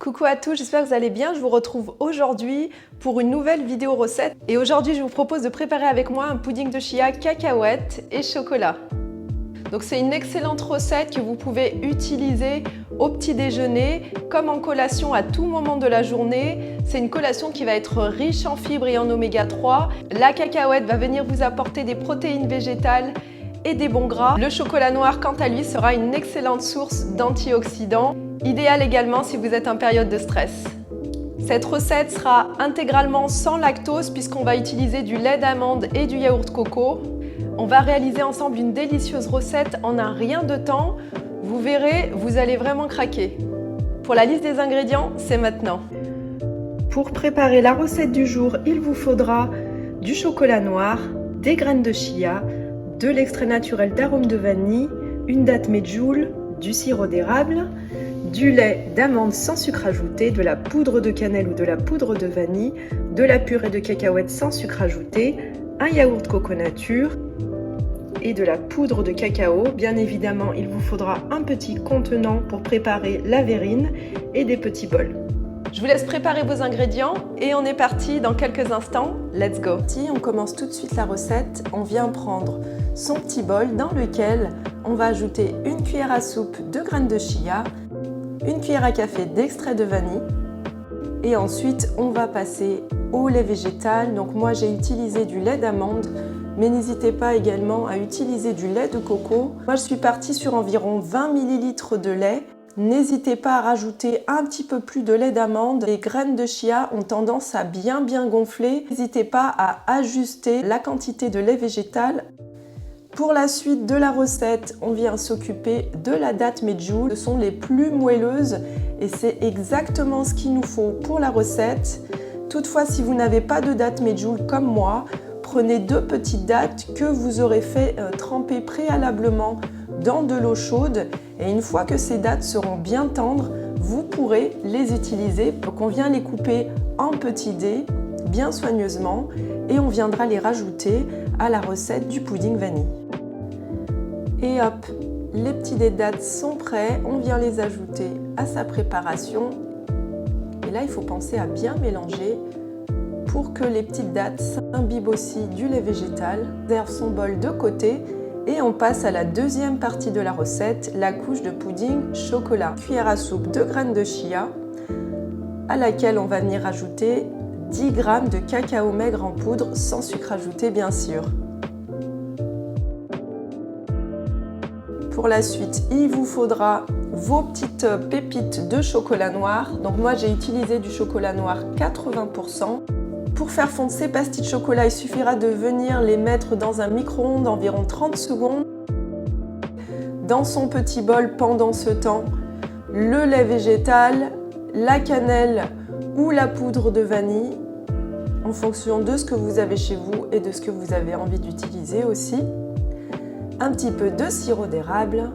Coucou à tous, j'espère que vous allez bien. Je vous retrouve aujourd'hui pour une nouvelle vidéo recette. Et aujourd'hui, je vous propose de préparer avec moi un pudding de chia, cacahuètes et chocolat. Donc c'est une excellente recette que vous pouvez utiliser au petit déjeuner comme en collation à tout moment de la journée. C'est une collation qui va être riche en fibres et en oméga 3. La cacahuète va venir vous apporter des protéines végétales et des bons gras. Le chocolat noir, quant à lui, sera une excellente source d'antioxydants, idéal également si vous êtes en période de stress. Cette recette sera intégralement sans lactose puisqu'on va utiliser du lait d'amande et du yaourt coco. On va réaliser ensemble une délicieuse recette en un rien de temps. Vous verrez, vous allez vraiment craquer. Pour la liste des ingrédients, c'est maintenant. Pour préparer la recette du jour, il vous faudra du chocolat noir, des graines de chia, de l'extrait naturel d'arôme de vanille, une date medjool, du sirop d'érable, du lait d'amande sans sucre ajouté, de la poudre de cannelle ou de la poudre de vanille, de la purée de cacahuètes sans sucre ajouté, un yaourt coco nature et de la poudre de cacao. Bien évidemment, il vous faudra un petit contenant pour préparer la verrine et des petits bols. Je vous laisse préparer vos ingrédients et on est parti dans quelques instants. Let's go! On commence tout de suite la recette. On vient prendre son petit bol dans lequel on va ajouter une cuillère à soupe de graines de chia, une cuillère à café d'extrait de vanille et ensuite on va passer au lait végétal. Donc moi j'ai utilisé du lait d'amande, mais n'hésitez pas également à utiliser du lait de coco. Moi je suis partie sur environ 20 ml de lait. N'hésitez pas à rajouter un petit peu plus de lait d'amande. Les graines de chia ont tendance à bien gonfler. N'hésitez pas à ajuster la quantité de lait végétal. Pour la suite de la recette, on vient s'occuper de la date medjool. Ce sont les plus moelleuses et c'est exactement ce qu'il nous faut pour la recette. Toutefois, si vous n'avez pas de date medjool comme moi, prenez 2 petites dattes que vous aurez fait tremper préalablement dans de l'eau chaude et une fois que ces dattes seront bien tendres, vous pourrez les utiliser. Donc on vient les couper en petits dés bien soigneusement et on viendra les rajouter à la recette du pudding vanille. Et hop, les petits dés de dattes sont prêts, on vient les ajouter à sa préparation. Et là, il faut penser à bien mélanger pour que les petites dates s'imbibent aussi du lait végétal. On réserve son bol de côté et on passe à la deuxième partie de la recette, la couche de pudding chocolat. Cuillère à soupe de graines de chia à laquelle on va venir ajouter 10 g de cacao maigre en poudre sans sucre ajouté bien sûr. Pour la suite, il vous faudra vos petites pépites de chocolat noir. Donc moi j'ai utilisé du chocolat noir 80%. Pour faire fondre ces pastilles de chocolat, il suffira de venir les mettre dans un micro-ondes environ 30 secondes. Dans son petit bol pendant ce temps, le lait végétal, la cannelle ou la poudre de vanille en fonction de ce que vous avez chez vous et de ce que vous avez envie d'utiliser aussi. Un petit peu de sirop d'érable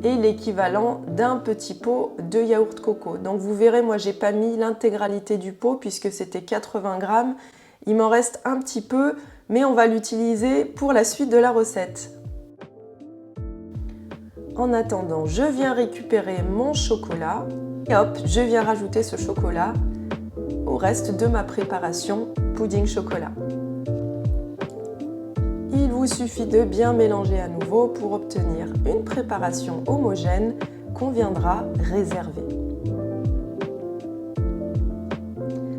et l'équivalent d'un petit pot de yaourt coco. Donc vous verrez, moi j'ai pas mis l'intégralité du pot puisque c'était 80 g. Il m'en reste un petit peu, mais on va l'utiliser pour la suite de la recette. En attendant, je viens récupérer mon chocolat et hop, je viens rajouter ce chocolat au reste de ma préparation pudding chocolat. Il vous suffit de bien mélanger à nouveau pour obtenir une préparation homogène qu'on viendra réserver.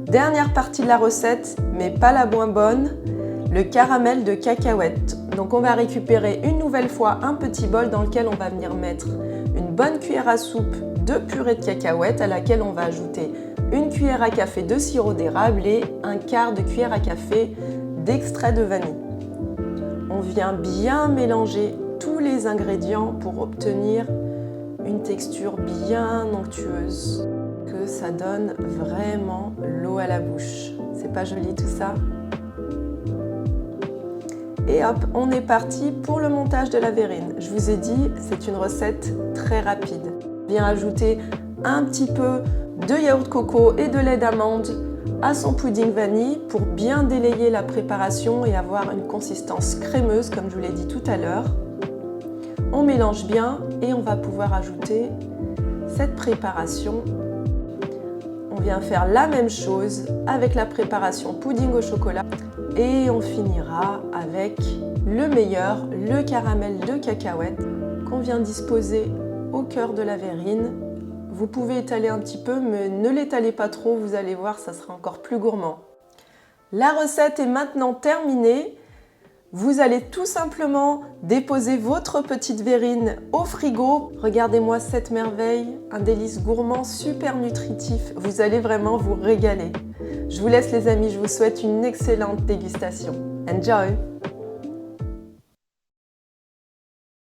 Dernière partie de la recette, mais pas la moins bonne, le caramel de cacahuètes. Donc on va récupérer une nouvelle fois un petit bol dans lequel on va venir mettre une bonne cuillère à soupe de purée de cacahuètes à laquelle on va ajouter une cuillère à café de sirop d'érable et un quart de cuillère à café d'extrait de vanille. On vient bien mélanger tous les ingrédients pour obtenir une texture bien onctueuse, que ça donne vraiment l'eau à la bouche. C'est pas joli tout ça? Et hop, on est parti pour le montage de la verrine. Je vous ai dit, c'est une recette très rapide. On vient ajouter un petit peu de yaourt coco et de lait d'amande à son pudding vanille pour bien délayer la préparation et avoir une consistance crémeuse comme je vous l'ai dit tout à l'heure. On mélange bien et on va pouvoir ajouter cette préparation, on vient faire la même chose avec la préparation pudding au chocolat et on finira avec le meilleur, le caramel de cacahuète qu'on vient disposer au cœur de la verrine. Vous pouvez étaler un petit peu, mais ne l'étalez pas trop, vous allez voir, ça sera encore plus gourmand. La recette est maintenant terminée. Vous allez tout simplement déposer votre petite verrine au frigo. Regardez-moi cette merveille, un délice gourmand super nutritif. Vous allez vraiment vous régaler. Je vous laisse les amis, je vous souhaite une excellente dégustation. Enjoy!